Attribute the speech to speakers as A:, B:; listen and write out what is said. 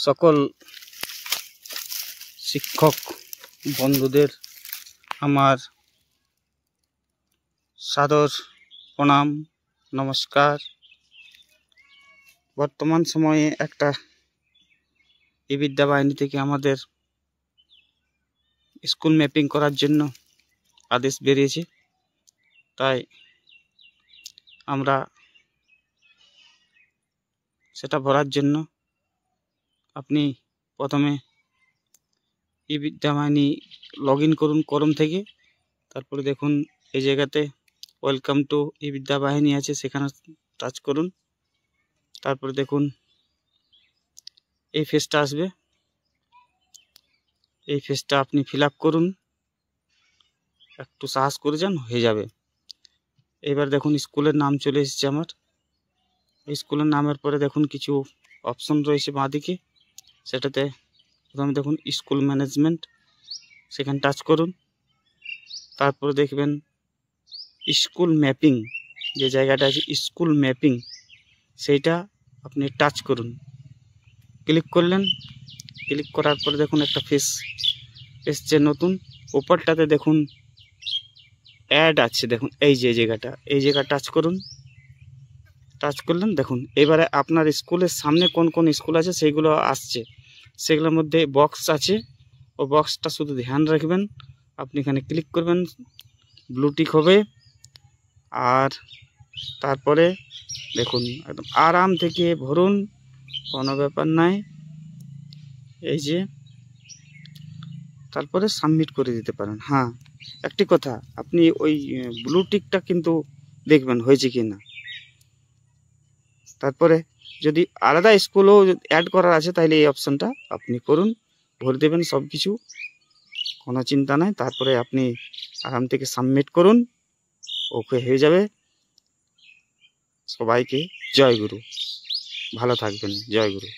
A: সকল শিক্ষক বন্ধুদের আমার সাদর প্রণাম, নমস্কার। বর্তমান সময়ে একটা বিদ্যা বাহিনী থেকে আমাদের স্কুল ম্যাপিং করার জন্য আদেশ বেরিয়েছে, তাই আমরা সেটা ভরার জন্য আপনি প্রথমে বিদ্যা বাহিনী লগ ইন করুন ক্রোম থেকে। তারপরে দেখুন এই জায়গাতে ওয়েলকাম টু বিদ্যা বাহিনী আছে, সেখানে টাচ করুন। তারপরে দেখুন এই ফেজটা আসবে, এই ফেজটা আপনি ফিল আপ করুন, একটু সাহস করে যান, হয়ে যাবে। এবার দেখুন স্কুলের নাম চলে এসেছে আমার। স্কুলের নামের পরে দেখুন কিছু অপশন রয়েছে বাঁদিকে, সেটাতে প্রথমে দেখুন স্কুল ম্যানেজমেন্ট, সেখানে টাচ করুন। তারপরে দেখবেন স্কুল ম্যাপিং, যে জায়গাটা আছে স্কুল ম্যাপিং, সেইটা আপনি টাচ করুন। ক্লিক করলেন, ক্লিক করার পরে দেখুন একটা ফেস এসছে নতুন। উপরটাতে দেখুন অ্যাড আছে, দেখুন এই যে জায়গাটা, এই জায়গা টাচ করুন। টাচ করলেন, দেখুন এবারে আপনার স্কুলের সামনে কোন কোন স্কুল আছে সেইগুলো আসছে, সেগুলোর মধ্যে বক্স আছে, ও বক্সটা শুধু ধ্যান রাখবেন। আপনি এখানে ক্লিক করবেন, ব্লু টিক হবে। আর তারপরে দেখুন একদম আরাম থেকে ভরুন, কোনো ব্যাপার নাই। এই যে তারপরে সাবমিট করে দিতে পারেন। হ্যাঁ, একটি কথা, আপনি ওই ব্লু টিকটা কিন্তু দেখবেন হয়েছে কি না। তারপরে যদি আলাদা স্কুলও অ্যাড করার আছে তাহলে এই অপশানটা আপনি করুন, ভরে দেবেন সব কিছু, কোনো চিন্তা নাই। তারপরে আপনি আরাম থেকে সাবমিট করুন, ওকে হয়ে যাবে। সবাইকে জয় গুরু, ভালো থাকবেন, জয় গুরু।